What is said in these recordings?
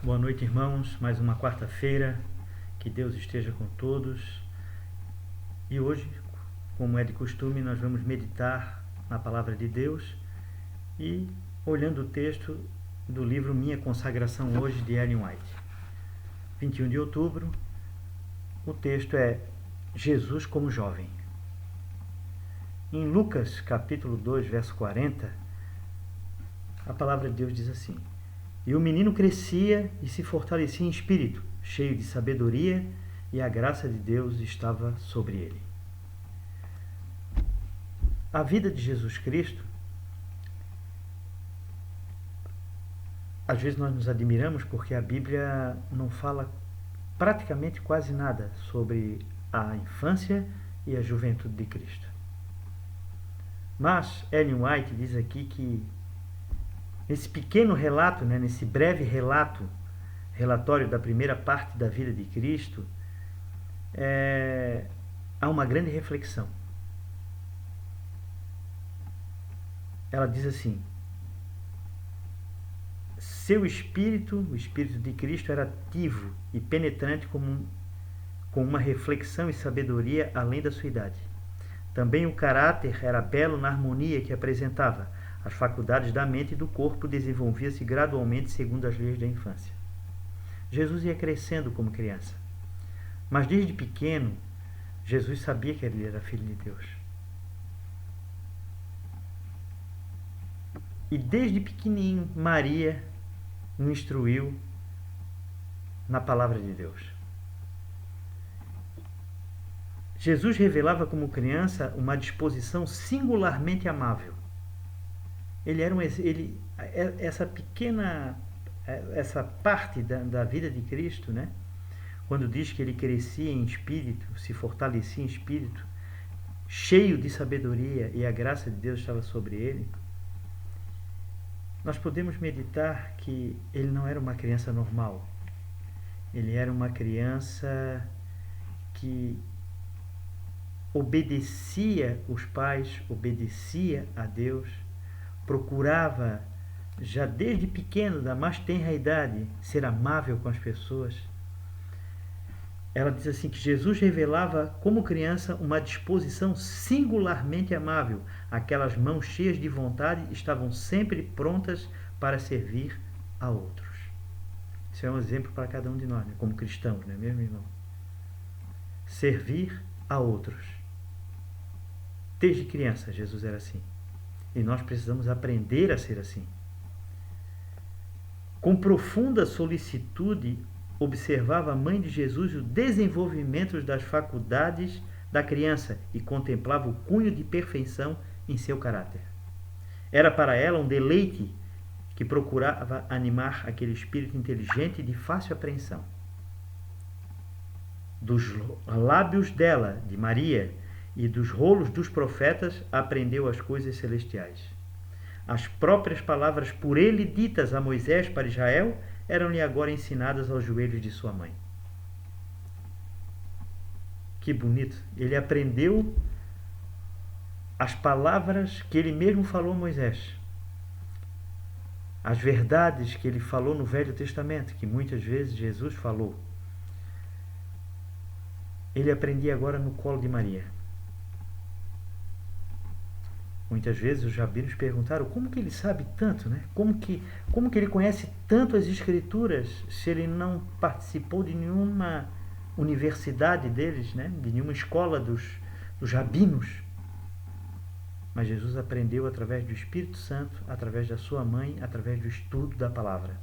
Boa noite, irmãos. Mais uma quarta-feira. Que Deus esteja com todos. E hoje, como é de costume, nós vamos meditar na Palavra de Deus e olhando o texto do livro Minha Consagração Hoje, de Ellen White. 21 de outubro, o texto é Jesus como jovem. Em Lucas, capítulo 2, verso 40, a palavra de Deus diz assim: E o menino crescia e se fortalecia em espírito, cheio de sabedoria, e a graça de Deus estava sobre ele. A vida de Jesus Cristo, às vezes nós nos admiramos porque a Bíblia não fala praticamente quase nada sobre a infância e a juventude de Cristo. Mas Ellen White diz aqui que nesse pequeno relato, nesse breve relatório da primeira parte da vida de Cristo, há uma grande reflexão. Ela diz assim: seu espírito, o espírito de Cristo, era ativo e penetrante com uma reflexão e sabedoria além da sua idade. Também o caráter era belo na harmonia que apresentava. As faculdades da mente e do corpo desenvolviam-se gradualmente segundo as leis da infância. Jesus ia crescendo como criança. Mas desde pequeno, Jesus sabia que ele era filho de Deus. E desde pequenininho, Maria o instruiu na palavra de Deus. Jesus revelava como criança uma disposição singularmente amável. Essa parte da vida de Cristo, quando diz que ele crescia em espírito, se fortalecia em espírito, cheio de sabedoria e a graça de Deus estava sobre ele, nós podemos meditar que ele não era uma criança normal. Ele era uma criança que obedecia os pais, obedecia a Deus, procurava, já desde pequeno, da mais tenra idade, ser amável com as pessoas. Ela diz assim que Jesus revelava, como criança, uma disposição singularmente amável. Aquelas mãos cheias de vontade estavam sempre prontas para servir a outros. Isso é um exemplo para cada um de nós, como cristãos, não é mesmo, irmão? Servir a outros. Desde criança, Jesus era assim. E nós precisamos aprender a ser assim. Com profunda solicitude, observava a mãe de Jesus o desenvolvimento das faculdades da criança e contemplava o cunho de perfeição em seu caráter. Era para ela um deleite que procurava animar aquele espírito inteligente e de fácil apreensão. Dos lábios dela, de Maria, e dos rolos dos profetas aprendeu as coisas celestiais. As próprias palavras por ele ditas a Moisés para Israel eram-lhe agora ensinadas aos joelhos de sua mãe. Que bonito! Ele aprendeu as palavras que ele mesmo falou a Moisés. As verdades que ele falou no Velho Testamento, que muitas vezes Jesus falou. Ele aprendia agora no colo de Maria. Muitas vezes os rabinos perguntaram como que ele sabe tanto, Como que ele conhece tanto as escrituras se ele não participou de nenhuma universidade deles, de nenhuma escola dos rabinos. Mas Jesus aprendeu através do Espírito Santo, através da sua mãe, através do estudo da palavra.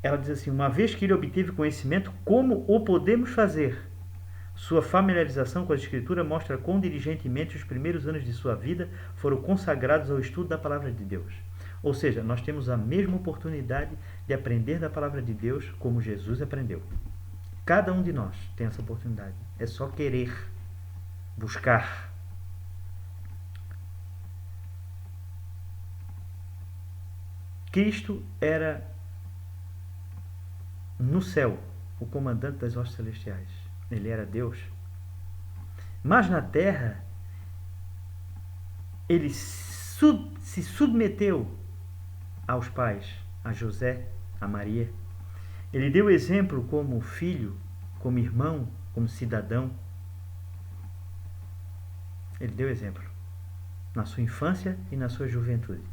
Ela diz assim: uma vez que ele obteve conhecimento, como o podemos fazer? Sua familiarização com a Escritura mostra quão diligentemente os primeiros anos de sua vida foram consagrados ao estudo da Palavra de Deus. Ou seja, nós temos a mesma oportunidade de aprender da Palavra de Deus como Jesus aprendeu. Cada um de nós tem essa oportunidade. É só querer, buscar. Cristo era, no céu, o comandante das hostes celestiais. Ele era Deus. Mas na terra, ele se submeteu aos pais, a José, a Maria. Ele deu exemplo como filho, como irmão, como cidadão. Ele deu exemplo na sua infância e na sua juventude.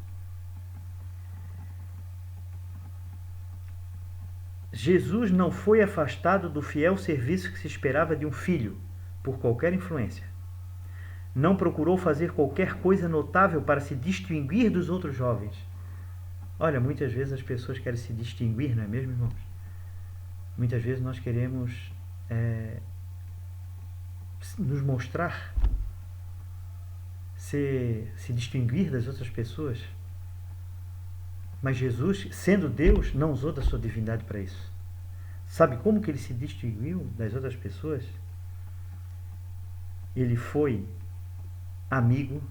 Jesus não foi afastado do fiel serviço que se esperava de um filho, por qualquer influência. Não procurou fazer qualquer coisa notável para se distinguir dos outros jovens. Olha, muitas vezes as pessoas querem se distinguir, não é mesmo, irmãos? Muitas vezes nós queremos nos mostrar, se distinguir das outras pessoas. Mas Jesus, sendo Deus, não usou da sua divindade para isso. Sabe como que ele se distinguiu das outras pessoas? Ele foi amigo,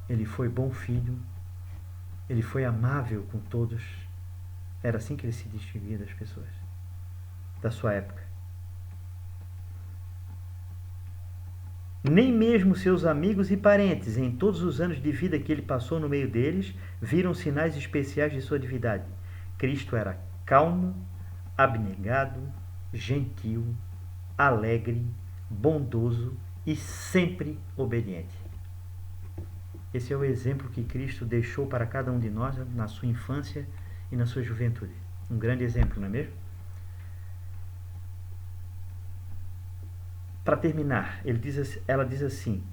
ele foi bom filho, ele foi amável com todos. Era assim que ele se distinguia das pessoas da sua época. Nem mesmo seus amigos e parentes, em todos os anos de vida que ele passou no meio deles, viram sinais especiais de sua divindade. Cristo era calmo, abnegado, gentil, alegre, bondoso e sempre obediente. Esse é o exemplo que Cristo deixou para cada um de nós na sua infância e na sua juventude. Um grande exemplo, não é mesmo? Para terminar, ela diz assim: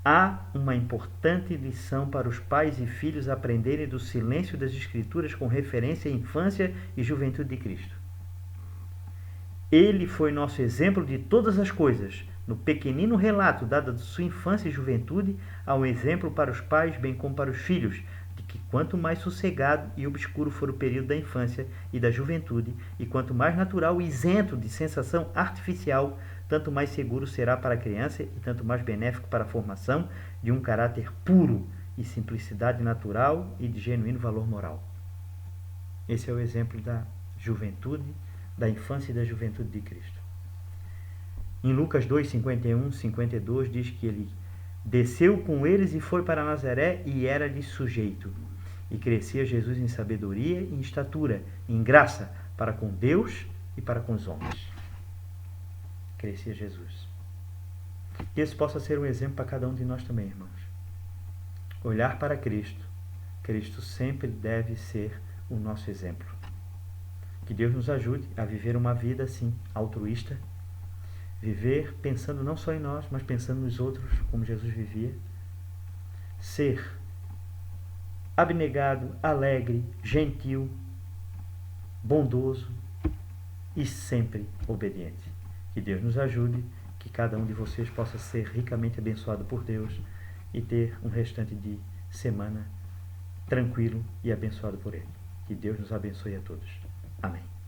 há uma importante lição para os pais e filhos aprenderem do silêncio das Escrituras com referência à infância e juventude de Cristo. Ele foi nosso exemplo de todas as coisas. No pequenino relato dado de sua infância e juventude, há um exemplo para os pais, bem como para os filhos, de que quanto mais sossegado e obscuro for o período da infância e da juventude, e quanto mais natural e isento de sensação artificial, tanto mais seguro será para a criança e tanto mais benéfico para a formação de um caráter puro e simplicidade natural e de genuíno valor moral. Esse é o exemplo da juventude, da infância e da juventude de Cristo. Em Lucas 2, 51, 52, diz que ele desceu com eles e foi para Nazaré e era-lhe sujeito. E crescia Jesus em sabedoria e em estatura, em graça, para com Deus e para com os homens. Crescia Jesus. Que esse possa ser um exemplo para cada um de nós também, irmãos. Olhar para Cristo. Cristo sempre deve ser o nosso exemplo. Que Deus nos ajude a viver uma vida assim, altruísta. Viver pensando não só em nós, mas pensando nos outros, como Jesus vivia. Ser abnegado, alegre, gentil, bondoso e sempre obediente. Que Deus nos ajude, que cada um de vocês possa ser ricamente abençoado por Deus e ter um restante de semana tranquilo e abençoado por Ele. Que Deus nos abençoe a todos. Amém.